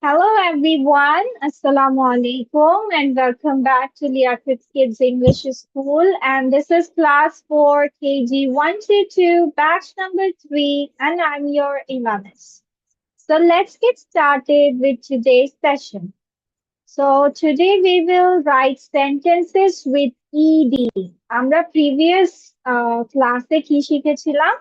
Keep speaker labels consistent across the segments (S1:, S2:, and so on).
S1: Hello everyone, Assalamu alaikum and welcome back to Liaquat Kids English School, and this is class 4 KG 122 batch number 3, and I'm your Imamis. So let's get started with today's session. So today we will write sentences with ED. আমরা previous ক্লাসে কি শিখেছিলাম?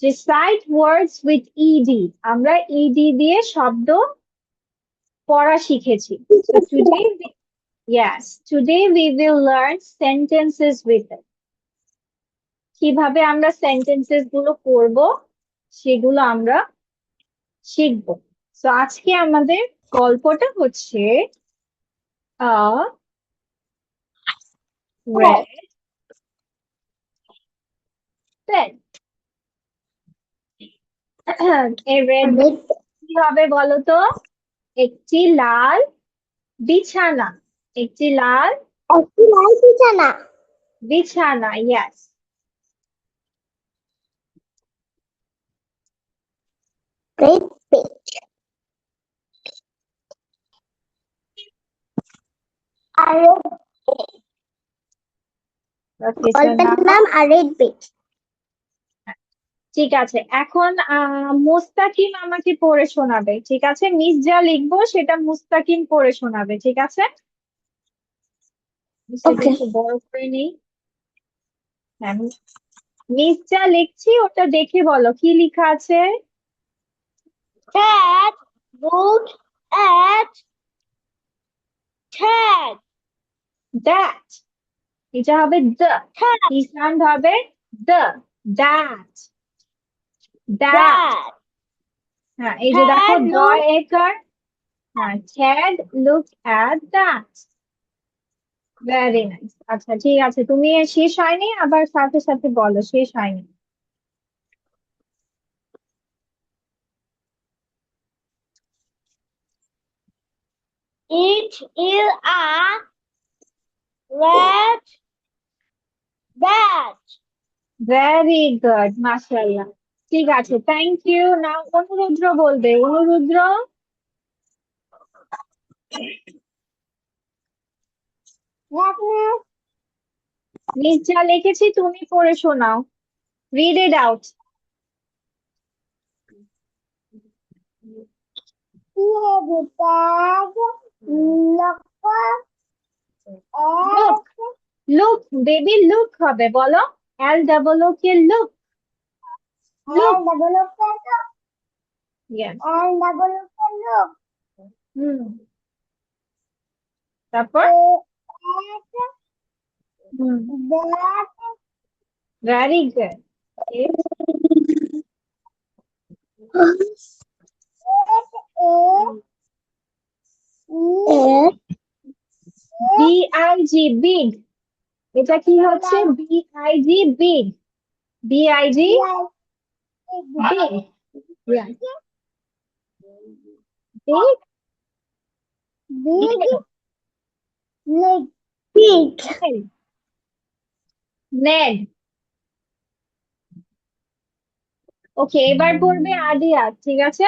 S1: যে cite words with ED. আমরা ED দিয়ে শব্দ পড়া শিখেছি। So today we will learn sentences with it. কিভাবে আমরা sentences গুলো করব সেগুলো আমরা শিখব। So আজকে আমাদের গল্পটা হচ্ছে a red bed. A red bed কি হবে বলো তো? একটি লাল বিছানা। একটি লাল বিছানা, yes.
S2: Red page.
S1: Okay, so
S2: গল্পের
S1: now
S2: নাম রেড পেজ।
S1: ঠিক আছে, এখন মুস্তাকিম আমাকে পড়ে শোনাবে। ঠিক আছে, মিস যা লিখবো সেটা মুস্তাকিম পড়ে শোনাবে। ঠিক আছে, সেটা
S2: Okay.
S1: একটু বড় করে নেই। হ্যাঁ, মিস যা লিখছি ওটা দেখে বলো কি লেখা আছে।
S2: Cat looked at cat.
S1: That, এটা হবে দ্য,
S2: Cat.
S1: কি সাউন্ড হবে? The, that, that.
S2: That.
S1: হ্যাঁ, এই যে দেখো
S2: Cat
S1: দ
S2: looked
S1: একার। হ্যাঁ, Ted look at that. Very nice. আচ্ছা ঠিক আছে, তুমি শেষ হয়নি, আবার সাথে সাথে বলো শেষ হয়নি।
S2: it is a red bat.
S1: Very good, মাশাআল্লাহ। ঠিক আছে, থ্যাংক ইউ। নাও অনুরুদ্র বলবে। অনুরুদ্র, মিস যা লিখেছি তুমি পড়ে শোনাও। Read it out. Look, look baby, look হবে, বলো। L double O K look, look. Yes, hmm, তারপর ভেরি গুড। বিআইজি বিগ, এটা কি হচ্ছে? B I G big, B I G big, big,
S2: Pig.
S1: নেড। ওকে, এবার পড়বে আদিয়া। ঠিক আছে,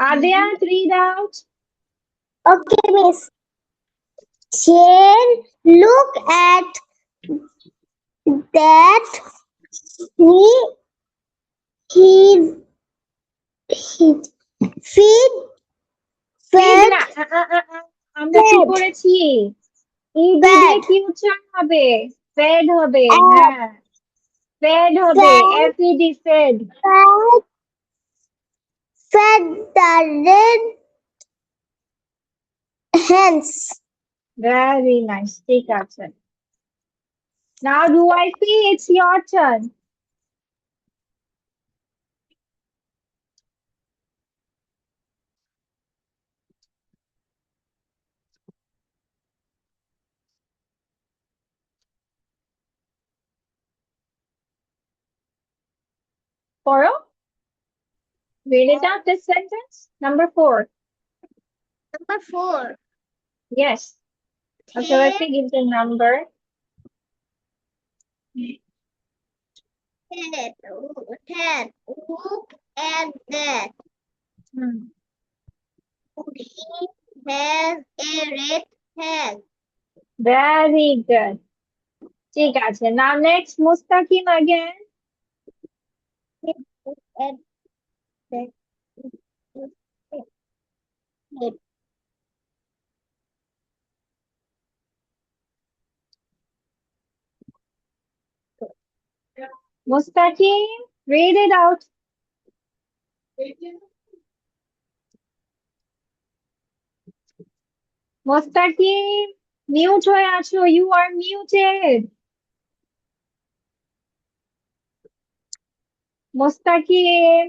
S1: Adiya read out.
S2: Okay, miss. Shane look at that. He feed fed
S1: না, আমরা কি
S2: fed
S1: করেছি? ইডি দিয়ে
S2: fed
S1: কি উচ্চারণ হবে? ফেড হবে।
S2: fed
S1: হ্যাঁ, ফেড হবে,
S2: fed
S1: F E D, fed.
S2: fed fed the red hens.
S1: Very nice, ঠিক আছে। Now Ruaifi, it's your turn. পড়ো। Read it out, this sentence. Number 4.
S2: Number 4.
S1: Yes. Okay, let's give the number.
S2: Ted. Ted. Look at that.
S1: Hmm.
S2: He has a red head.
S1: Very good. ঠিক আছে। Now next Mustaqim again.
S2: Look at that. Head.
S1: Mustaqim, read it out. Mustaqim, mute হয়ে আছো। You are muted. Mustaqim,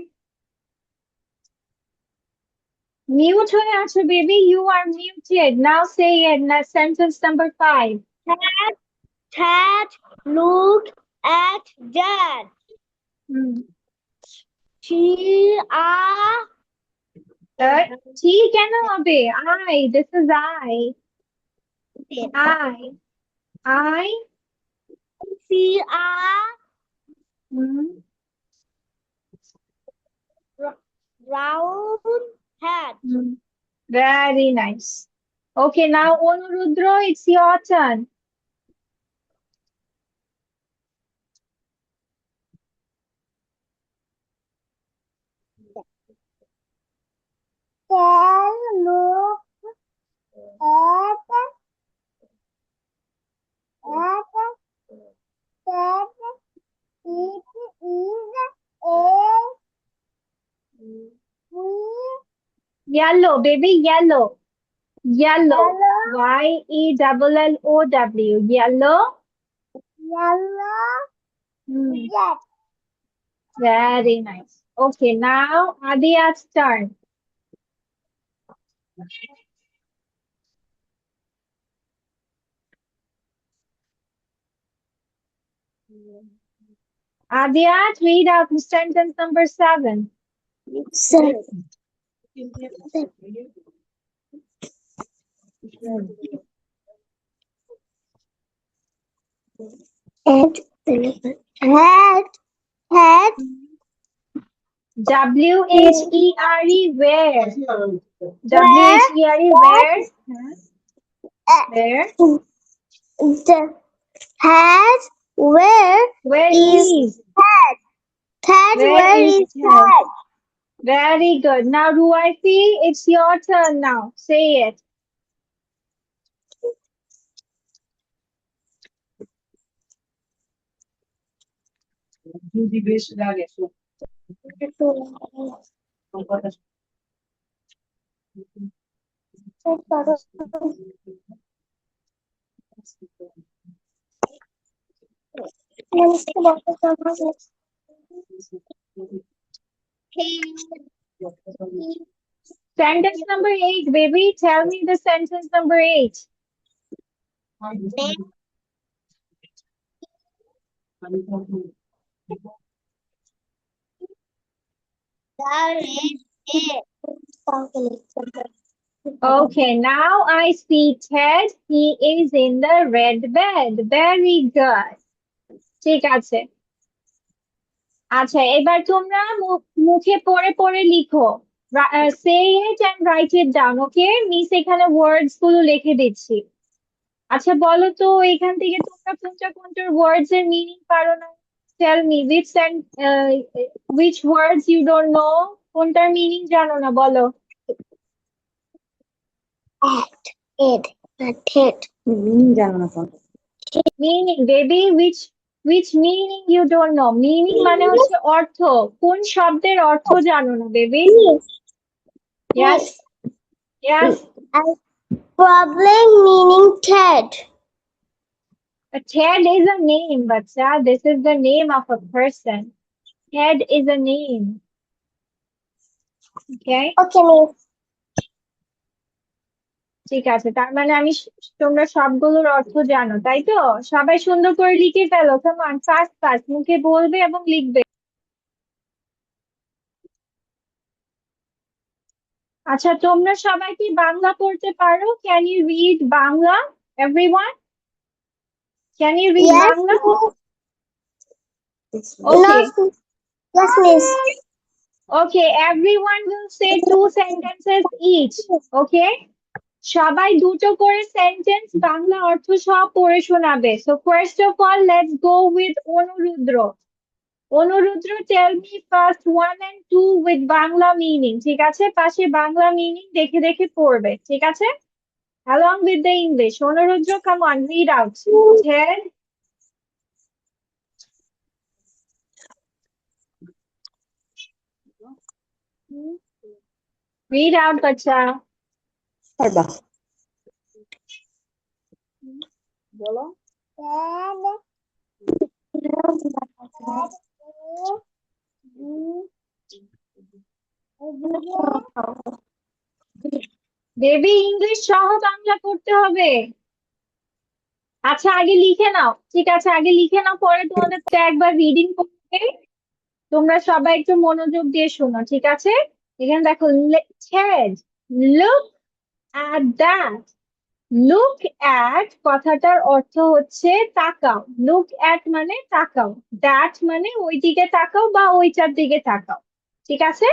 S1: mute হয়ে আছো, baby. You are muted. Now say it. Now sentence number 5.
S2: Ted, look at that.
S1: Hmm.
S2: She are
S1: T কেন হবে? I. This is I. I.
S2: she are
S1: Hmm.
S2: round head.
S1: Hmm. Very nice. Okay, now Onurudro, it's your turn.
S2: Can look at that. It is a
S1: Yellow, baby, yellow. Yellow.
S2: Yellow.
S1: Yellow. Yellow.
S2: yellow
S1: Hmm.
S2: jet.
S1: Very nice. Okay, now Adia's turn. Adiat, read out sentence number 7.
S2: Seven. And had
S1: W-H-E-R-E, where? W-H-E-R-E, where? Where?
S2: the had
S1: Where
S2: is
S1: is?
S2: had
S1: Where is
S2: is
S1: head? Very good. Now, Ruaifi, it's your turn now. Say it. Sentence number 8, baby. Tell me the sentence number 8. Okay, now I see Ted. He is in the red bed. Very good. ঠিক আছে। আচ্ছা, এবার তোমরা মুখে পড়ে পড়ে লিখো। Say it and write it down, okay? Miss এখানে ওয়ার্ডস গুলো লিখে দিচ্ছি। আচ্ছা, বলো তো এখান থেকে তোমরা কোনটার ওয়ার্ডস এর মিনিং পারো না? Tell me which words you don't know? কোনটার মিনিং জানো না বলো? Meaning, baby, which meaning you don't know? Meaning মানে হচ্ছে অর্থ। কোন শব্দের অর্থ জানো না, baby? Yes, yes.
S2: Problem meaning Ted.
S1: Ted is a name, bacha. This is the name of a person. Ted is a name. Okay?
S2: Okay, miss.
S1: ঠিক আছে, তার মানে তোমরা সবগুলোর অর্থ জানো, তাই তো? সবাই সুন্দর করে লিখে ফেলো। Come on, fast fast মুখে বলবে এবং লিখবে। আচ্ছা, তোমরা সবাই কি বাংলা পড়তে পারো? Can you read Bangla? Everyone? Can you read
S2: Yes,
S1: Bangla?
S2: miss.
S1: Okay.
S2: Yes, miss.
S1: Okay, everyone will say 2 sentences each. Okay? সবাই দুটো করে সেন্টেন্স বাংলা অর্থ সহ পড়ে শোনাবে। So first of all, let's go with অনুরুদ্র। অনুরুদ্র, tell me first 1 and 2 with Bangla meaning. ঠিক আছে? পাশে বাংলা meaning দেখে দেখে পড়বে। ঠিক আছে? Along with the English. অনুরুদ্র, come on, read out. Ted, read out, bacha. বলো। বেবি, ইংলিশ সহ বাংলা করতে হবে। আচ্ছা, আগে লিখে নাও। ঠিক আছে, আগে লিখে নাও, পরে তোমাদের একবার রিডিং করবে। তোমরা সবাই একটু মনোযোগ দিয়ে শোনো। ঠিক আছে? এখানে দেখো, Ted, look at that. Look at কথাটার অর্থ হচ্ছে তাকাও। লুক অ্যাট মানে তাকাও, দ্যাট মানে ওইদিকে তাকাও বা ওইটার দিকে তাকাও। ঠিক আছে?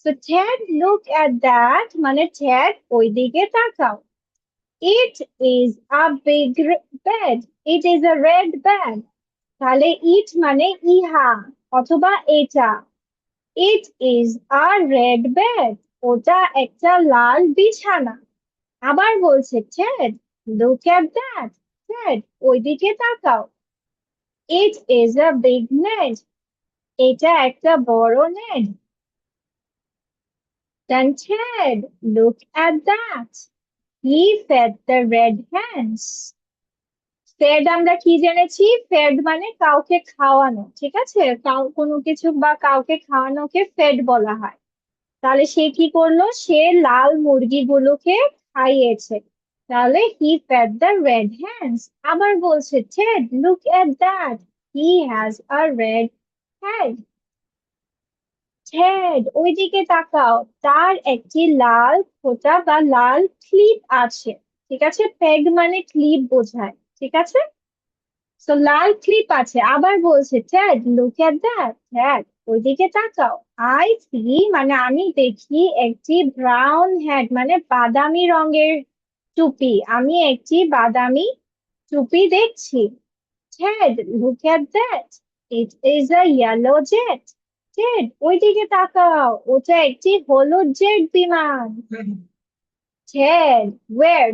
S1: So Ted, look at that মানে টেড ওইদিকে তাকাও। It is a big bed. It is a red bed. তাহলে ইট মানে ইহা অথবা এটা। It is a red bed. ওটা একটা লাল বিছানা। আবার বলছে Ted, look at that. Ted ওইদিকে তাকাও। It is a big net. এটা একটা বড় net. Then Ted, look at that. He fed the red hens. Fed আমরা কি জেনেছি? ফেড মানে কাউকে খাওয়ানো। ঠিক আছে? কোনো কিছু বা কাউকে খাওয়ানোকে ফেড বলা হয়। তাহলে সে কি করলো? সে লাল মুরগিগুলোকে খাইয়েছে। তাহলে হি ফেড দ্য রেড হ্যান্ডস। আবার বলছে Ted, look at that, he has a red head. Ted ওইদিকে তাকাও, তার একটি লাল ফোঁটা বা লাল ক্লিপ আছে। ঠিক আছে? পেগ মানে ক্লিপ বোঝায়। ঠিক আছে? তো লাল ক্লিপ আছে। আবার বলছে Ted, look at that. Ted ওইদিকে তাকাও। আই সি মানে আমি দেখি একটি ব্রাউন হেড মানে বাদামি রঙের টুপি। আমি একটি বাদামি টুপি দেখছি। Ted, look at that, it is a yellow jet. Ted ওইদিকে তাকাও, ওটা একটি হলুদ জেট বিমান। টেড, ওয়ের,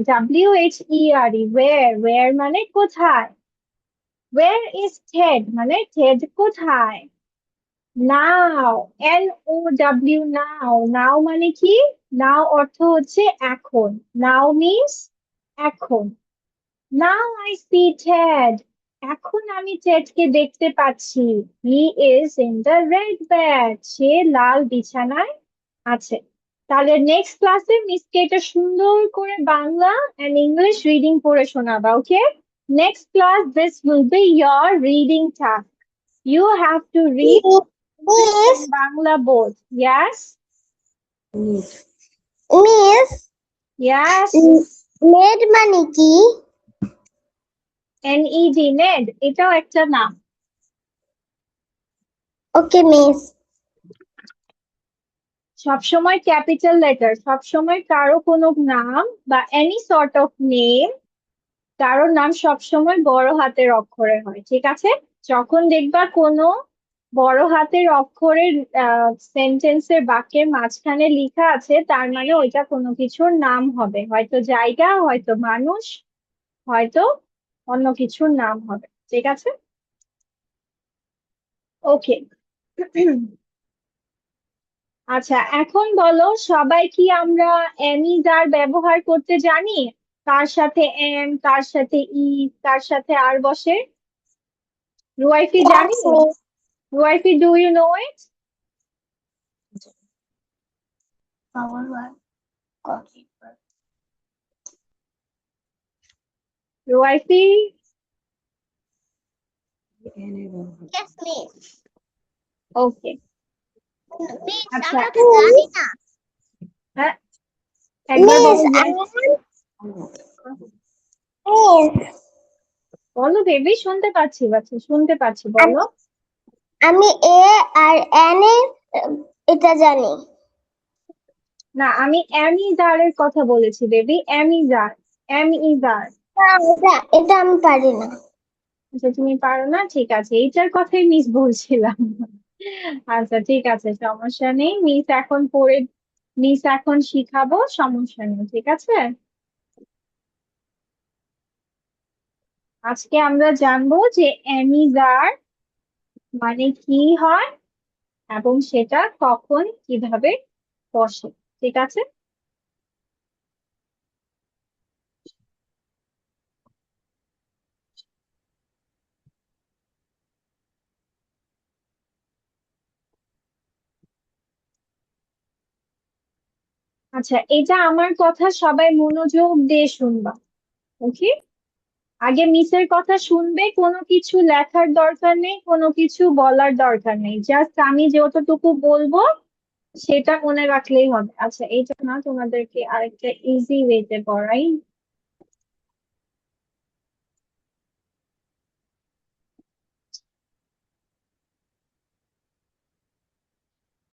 S1: WHERE, ওয়ের মানে কোথায়। Where is Ted? মানে টেড কোথায়? Now, NOW, now. Now মানে কি? Now অর্থ হচ্ছে এখন। Now means এখন। Now I see Ted. এখন আমি টেডকে দেখতে পাচ্ছি। He is in the red bed. সে লাল বিছানায় আছে। তাহলে নেক্সট ক্লাসে মিসকে এটা সুন্দর করে বাংলা and ইংলিশ রিডিং পড়ে শোনাবা। ওকে? Next class, this will be your reading task. You have to read English
S2: Miss,
S1: and Bangla both. Yes?
S2: miss,
S1: Yes?
S2: Net মানে কি?
S1: NED, Ned. এটাও একটা নাম।
S2: ওকে মিস।
S1: সবসময় ক্যাপিটাল লেটার। সবসময় কারো কোনো নাম বা এনি সর্ট অফ নেম, কারোর নাম সবসময় বড় হাতের অক্ষরে হয়। ঠিক আছে? যখন দেখবা কোনো বড় হাতের অক্ষরের সেন্টেন্সের বাক্যের মাঝখানে লেখা আছে, তার মানে ওইটা কোনো কিছুর নাম হবে। হয়তো জায়গা, হয়তো মানুষ, হয়তো অন্য কিছুর নাম হবে। ঠিক আছে? ওকে। আচ্ছা, এখন বলো, সবাই কি আমরা এমিজ আর ব্যবহার করতে জানি? কার সাথে এম, কার সাথে ই, কার সাথে আর বসে? রুয়াইফি জানি?
S2: Yes, miss.
S1: Ruaifi, do you know it? Ruaifi,
S2: Yes, miss.
S1: Okay.
S2: Miss,
S1: আচ্ছা,
S2: আমরা তো জানি না।
S1: হ্যাঁ, একবার
S2: Miss,
S1: বলো yes.
S2: miss,
S1: বলো বেবি, শুনতে পাচ্ছি, বাচ্চা শুনতে পাচ্ছি, বলো।
S2: আমি এ আর এন এ এটা জানি।
S1: না, আমি অ্যামিজারের কথা বলেছি বেবি, অ্যামিজার, অ্যামিজার।
S2: এটা আমি পারি না।
S1: আচ্ছা তুমি পারো না, ঠিক আছে, এইটার কথাই মিস বলছিলাম। আচ্ছা ঠিক আছে, সমস্যা নেই, মিস এখন শিখাবো, সমস্যা নেই, ঠিক আছে। আজকে আমরা জানবো যে অ্যামিজার মানে কি হয় এবং সেটা কখন কিভাবে বসে, ঠিক আছে। আচ্ছা, এটা আমার কথা সবাই মনোযোগ দিয়ে শুনবা, ওকে। আগে মিসের কথা শুনবে, কোনো কিছু লেখার দরকার নেই, কোনো কিছু বলার দরকার নেই, জাস্ট আমি যতটুকু বলবো সেটা মনে রাখলেই হবে। আচ্ছা এইটা না, তোমাদেরকে আরেকটা ইজি ওয়েতে পড়াই।